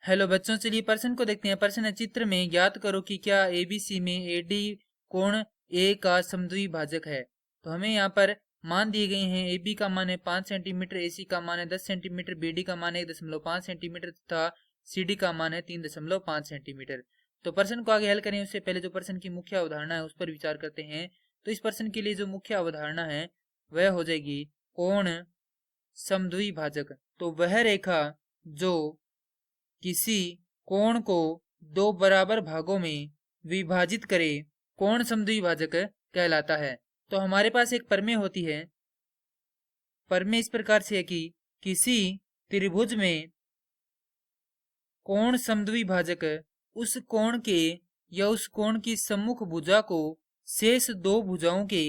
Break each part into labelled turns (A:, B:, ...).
A: Hello बच्चों, चलिए प्रश्न को देखते हैं। प्रश्न है, चित्र में ज्ञात करो कि क्या एबीसी में एडी कोण ए का समद्विभाजक है। तो हमें यहाँ पर मान दिए गए हैं। एबी का मान है 5 सेंटीमीटर, एसी का मान है 10 सेंटीमीटर, बीडी का मान है 1.5 सेंटीमीटर तथा सीडी का मान है 3.5 सेंटीमीटर। तो प्रश्न को आगे हल करें उससे पहले जो प्रश्न की मुख्य अवधारणा है उस पर विचार करते हैं। तो इस प्रश्न के लिए जो मुख्य अवधारणा है वह हो जाएगी कोण समद्विभाजक। तो वह रेखा जो किसी कोण को दो बराबर भागों में विभाजित करे कोण समद्विभाजक कहलाता है। तो हमारे पास एक प्रमेय होती है। प्रमेय इस प्रकार से है कि किसी त्रिभुज में कोण समद्विभाजक उस कोण के या उस कोण की सम्मुख भुजा को शेष दो भुजाओं के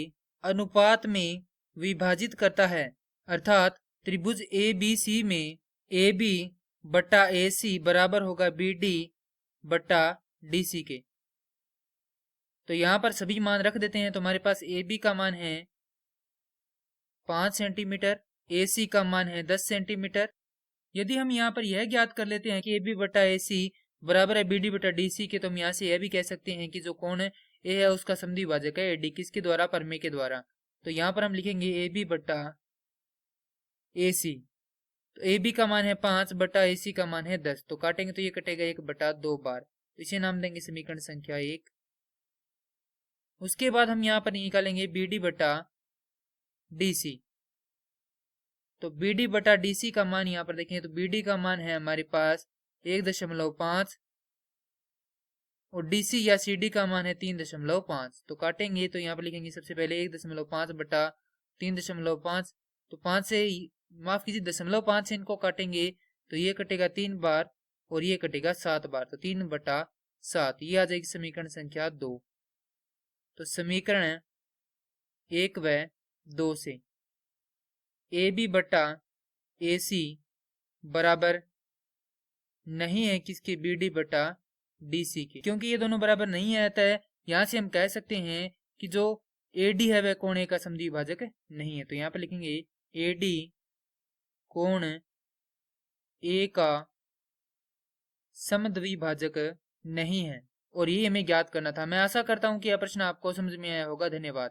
A: अनुपात में विभाजित करता है। अर्थात त्रिभुज ए बी सी में ए बी बटा ए सी बराबर होगा बी डी बटा डी सी के। तो यहां पर सभी मान रख देते हैं। तो हमारे पास ए बी का मान है 5 सेंटीमीटर, ए सी का मान है 10 सेंटीमीटर। यदि हम यहाँ पर यह ज्ञात कर लेते हैं कि ए बी बटा ए सी बराबर है बी डी बटा डी सी के, तो हम यहाँ से यह भी कह सकते हैं कि जो कोण ए है उसका समद्विभाजक है डी। किसके द्वारा? प्रमेय के द्वारा। तो यहाँ पर हम लिखेंगे ए बी बटा ए सी। तो ए बी का मान है 5 बटा ए सी का मान है 10। तो काटेंगे तो ये कटेगा 1 बटा 2 बार। तो इसे नाम देंगे समीकरण संख्या 1। उसके बाद हम यहाँ पर निकालेंगे बी डी बटा डी सी। तो बी डी बटा डी सी का मान यहाँ पर देखें तो बी डी का मान है हमारे पास 1.5 और डी सी या सी डी का मान है 3.5। तो काटेंगे तो यहाँ पर लिखेंगे सबसे पहले 1.5 बटा 3.5। तो 5 से माफ कीजिए 0.5 से इनको काटेंगे तो ये कटेगा 3 बार और ये कटेगा 7 बार। तो 3 बटा 7 ये आ जाएगी समीकरण संख्या 2। तो समीकरण 1 व 2 से ए बी बटा ए सी बराबर नहीं है किसके? बी डी बटा डी सी के। क्योंकि ये दोनों बराबर नहीं आता है, यहां से हम कह सकते हैं कि जो ए डी है वह कोण ए का समद्विभाजक नहीं है। तो यहाँ पर लिखेंगे ए डी कोण ए का समद्विभाजक नहीं है और ये हमें ज्ञात करना था। मैं आशा करता हूं कि यह प्रश्न आपको समझ में आया होगा। धन्यवाद।